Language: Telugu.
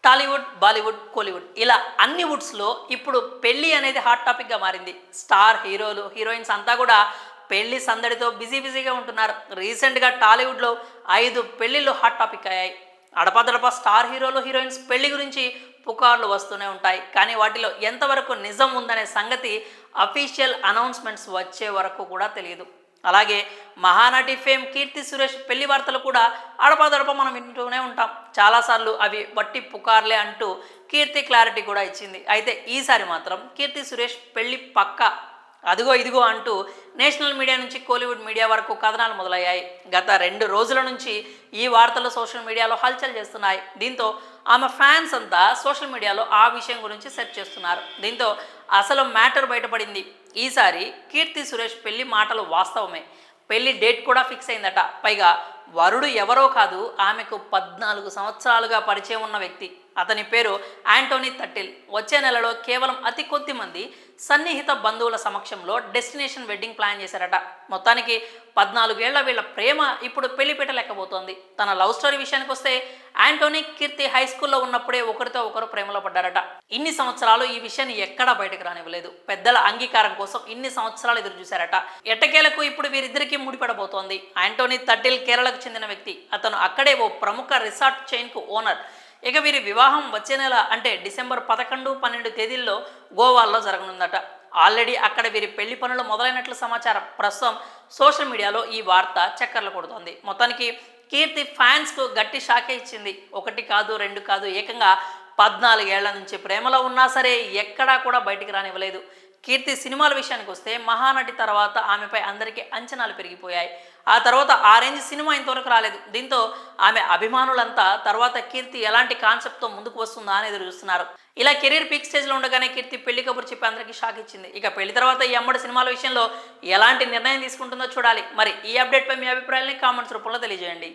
టాలీవుడ్, బాలీవుడ్, కోలీవుడ్ ఇలా అన్ని వుడ్స్లో ఇప్పుడు పెళ్లి అనేది హాట్ టాపిక్గా మారింది. స్టార్ హీరోలు, హీరోయిన్స్ అంతా కూడా పెళ్లి సందడితో బిజీగా ఉంటున్నారు. రీసెంట్గా టాలీవుడ్లో 5 పెళ్లిళ్ళు హాట్ టాపిక్ అయ్యాయి. అడపాదడపా స్టార్ హీరోలు, హీరోయిన్స్ పెళ్లి గురించి పుకార్లు వస్తూనే ఉంటాయి. కానీ వాటిలో ఎంతవరకు నిజం ఉందనే సంగతి అఫీషియల్ అనౌన్స్మెంట్స్ వచ్చే వరకు కూడా తెలియదు. అలాగే మహానటి ఫేమ్ కీర్తి సురేష్ పెళ్లి వార్తలు కూడా అడపాదడప మనం వింటూనే ఉంటాం. చాలాసార్లు అవి వట్టి పుకార్లే అంటూ కీర్తి క్లారిటీ కూడా ఇచ్చింది. అయితే ఈసారి మాత్రం కీర్తి సురేష్ పెళ్లి పక్కా, అదిగో ఇదిగో అంటూ నేషనల్ మీడియా నుంచి కోలీవుడ్ మీడియా వరకు కథనాలు మొదలయ్యాయి. గత 2 రోజుల నుంచి ఈ వార్తలు సోషల్ మీడియాలో హల్చల్ చేస్తున్నాయి. దీంతో ఆమె ఫ్యాన్స్ అంతా సోషల్ మీడియాలో ఆ విషయం గురించి సెర్చ్ చేస్తున్నారు. దీంతో అసలు మ్యాటర్ బయటపడింది. ఈసారి కీర్తి సురేష్ పెళ్లి మాటలు వాస్తవమే. పెళ్లి డేట్ కూడా ఫిక్స్ అయిందట. పైగా వరుడు ఎవరో కాదు, ఆమెకు 14 సంవత్సరాలుగా పరిచయం ఉన్న వ్యక్తి. అతని పేరు యాంటోనీ తట్టిల్. వచ్చే నెలలో కేవలం అతి కొద్ది మంది సన్నిహిత బంధువుల సమక్షంలో డెస్టినేషన్ వెడ్డింగ్ ప్లాన్ చేశారట. మొత్తానికి 14 ఏళ్ల వీళ్ళ ప్రేమ ఇప్పుడు పెళ్లిపీట లెక్కబోతోంది. తన లవ్ స్టోరీ విషయానికి వస్తే యాంటోనీ, కీర్తి హై స్కూల్లో ఉన్నప్పుడే ఒకరితో ఒకరు ప్రేమలో పడ్డారట. ఇన్ని సంవత్సరాలు ఈ విషయాన్ని ఎక్కడా బయటకు రానివ్వలేదు. పెద్దల అంగీకారం కోసం ఇన్ని సంవత్సరాలు ఎదురు చూశారట. ఎట్టకేలకు ఇప్పుడు వీరిద్దరికీ ముడిపడబోతోంది. యాంటోనీ తట్టిల్ కేరళకు చెందిన వ్యక్తి. అతను అక్కడే ఓ ప్రముఖ రిసార్ట్ చైన్కు ఓనర్. ఇక వీరి వివాహం వచ్చే నెల అంటే డిసెంబర్ 11, 12 తేదీల్లో గోవాల్లో జరగనుందట. ఆల్రెడీ అక్కడ వీరి పెళ్లి పనులు మొదలైనట్లు సమాచారం. ప్రస్తుతం సోషల్ మీడియాలో ఈ వార్త చక్కర్లు కొడుతోంది. మొత్తానికి కీర్తి ఫ్యాన్స్కు గట్టి షాకే ఇచ్చింది. 1 కాదు, 2 కాదు, ఏకంగా 14 ఏళ్ల నుంచి ప్రేమలో ఉన్నా సరే ఎక్కడా కూడా బయటికి రానివ్వలేదు. కీర్తి సినిమాల విషయానికి వస్తే మహానటి తర్వాత ఆమెపై అందరికీ అంచనాలు పెరిగిపోయాయి. ఆ తర్వాత ఆ రేంజ్ సినిమా ఇంతవరకు రాలేదు. దీంతో ఆమె అభిమానులంతా తర్వాత కీర్తి ఎలాంటి కాన్సెప్ట్తో ముందుకు వస్తుందా అని ఎదురు చూస్తున్నారు. ఇలా కెరీర్ పీక్ స్టేజ్లో ఉండగానే కీర్తి పెళ్లి కబురు చెప్పి అందరికీ షాక్ ఇచ్చింది. ఇక పెళ్లి తర్వాత ఈ అమ్మడి సినిమాల విషయంలో ఎలాంటి నిర్ణయం తీసుకుంటుందో చూడాలి. మరి ఈ అప్డేట్పై మీ అభిప్రాయాన్ని కామెంట్స్ రూపంలో తెలియజేయండి.